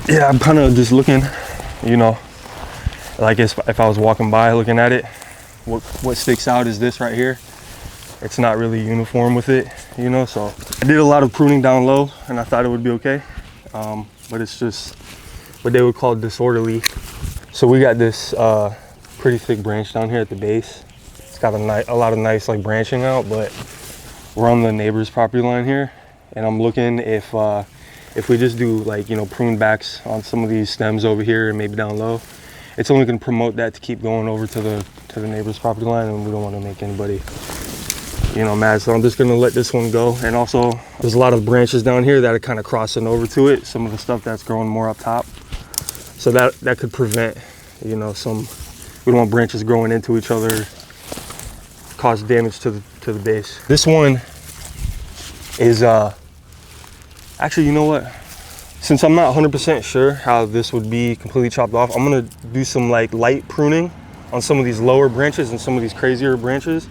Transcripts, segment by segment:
yeah, I'm kind of just looking, you know, like if I was walking by looking at it, what sticks out is this right here. It's not really uniform with it, you know, so I did a lot of pruning down low and I thought it would be okay, but it's just what they would call disorderly. So we got this pretty thick branch down here at the base. It's got a lot of nice like branching out, but we're on the neighbor's property line here, and I'm looking if we just do like, you know, prune backs on some of these stems over here and maybe down low, it's only going to promote that to keep going over to the neighbor's property line, and we don't want to make anybody, you know, mad. So I'm just going to let this one go. And also there's a lot of branches down here that are kind of crossing over to it, some of the stuff that's growing more up top, so that could prevent, you know, we don't want branches growing into each other, cause damage to the base. This one is actually, you know what, since I'm not 100% sure how this would be completely chopped off, I'm gonna do some like light pruning on some of these lower branches and some of these crazier branches,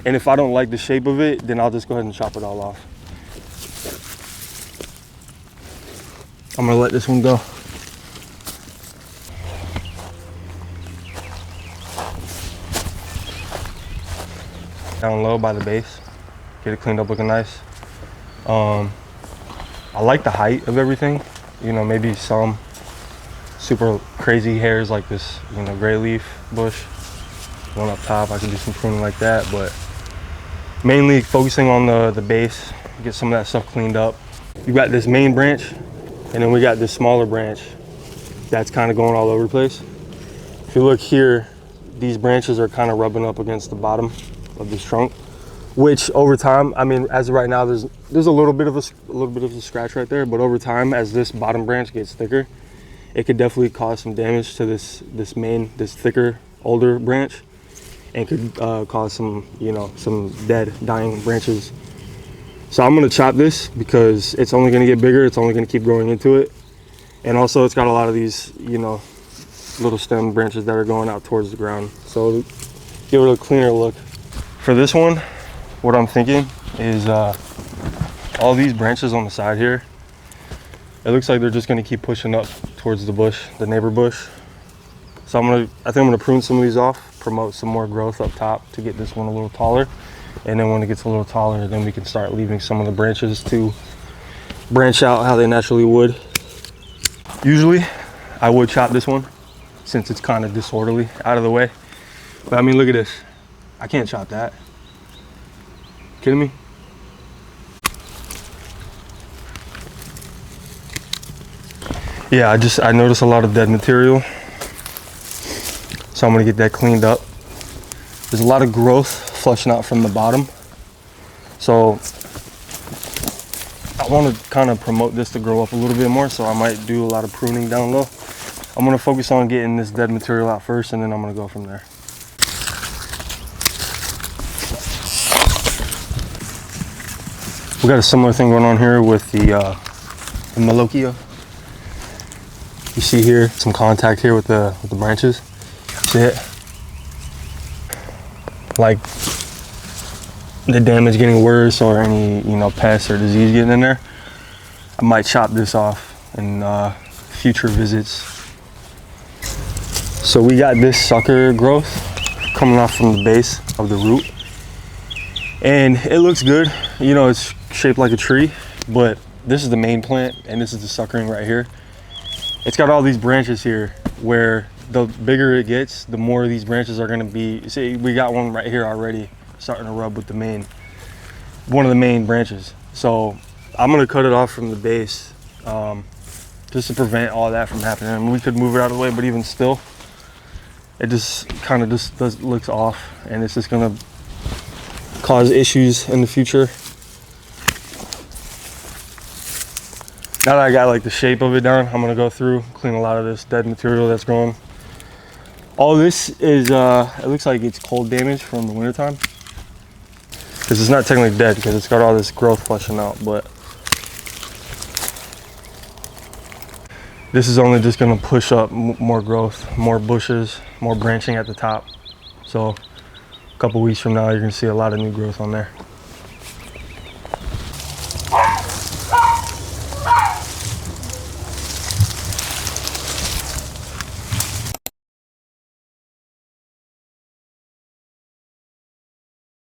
and if I don't like the shape of it, then I'll just go ahead and chop it all off. I'm gonna let this one go. Down low by the base, get it cleaned up looking nice. I like the height of everything, you know, maybe some super crazy hairs like this, you know, gray leaf bush, one up top, I could do some pruning like that, but mainly focusing on the base, get some of that stuff cleaned up. You got this main branch, and then we got this smaller branch that's kind of going all over the place. If you look here, these branches are kind of rubbing up against the bottom of this trunk, which over time, I mean, as of right now, there's a little bit of a scratch right there, but over time, as this bottom branch gets thicker, it could definitely cause some damage to this thicker, older branch, and could cause some, you know, some dying branches. So I'm gonna chop this because it's only gonna get bigger, it's only gonna keep growing into it, and also it's got a lot of these, you know, little stem branches that are going out towards the ground, so give it a cleaner look. For this one, what I'm thinking is all these branches on the side here, it looks like they're just going to keep pushing up towards the bush, the neighbor bush. So I think I'm going to prune some of these off, promote some more growth up top to get this one a little taller, and then when it gets a little taller, then we can start leaving some of the branches to branch out how they naturally would. Usually I would chop this one since it's kind of disorderly out of the way, but I mean, look at this, I can't chop that. Kidding me? Yeah, I noticed a lot of dead material, so I'm gonna get that cleaned up. There's a lot of growth flushing out from the bottom, so I want to kind of promote this to grow up a little bit more, so I might do a lot of pruning down low. I'm gonna focus on getting this dead material out first, and then I'm gonna go from there. We got a similar thing going on here with the Melokia. You see here some contact here with the branches. You see it? Like the damage getting worse, or any, you know, pests or disease getting in there. I might chop this off in future visits. So we got this sucker growth coming off from the base of the root, and it looks good. You know, it's shaped like a tree, but this is the main plant and this is the suckering right here. It's got all these branches here, where the bigger it gets, the more these branches are going to be. See, we got one right here already starting to rub with one of the main branches. So I'm going to cut it off from the base, just to prevent all that from happening. I mean, we could move it out of the way, but even still, it just kind of looks off, and it's just going to cause issues in the future. Now that I got like the shape of it down, I'm gonna go through, clean a lot of this dead material that's growing. All this is, it looks like it's cold damage from the wintertime, because it's not technically dead because it's got all this growth flushing out, but this is only just gonna push up more growth, more bushes, more branching at the top. So a couple weeks from now, you're gonna see a lot of new growth on there.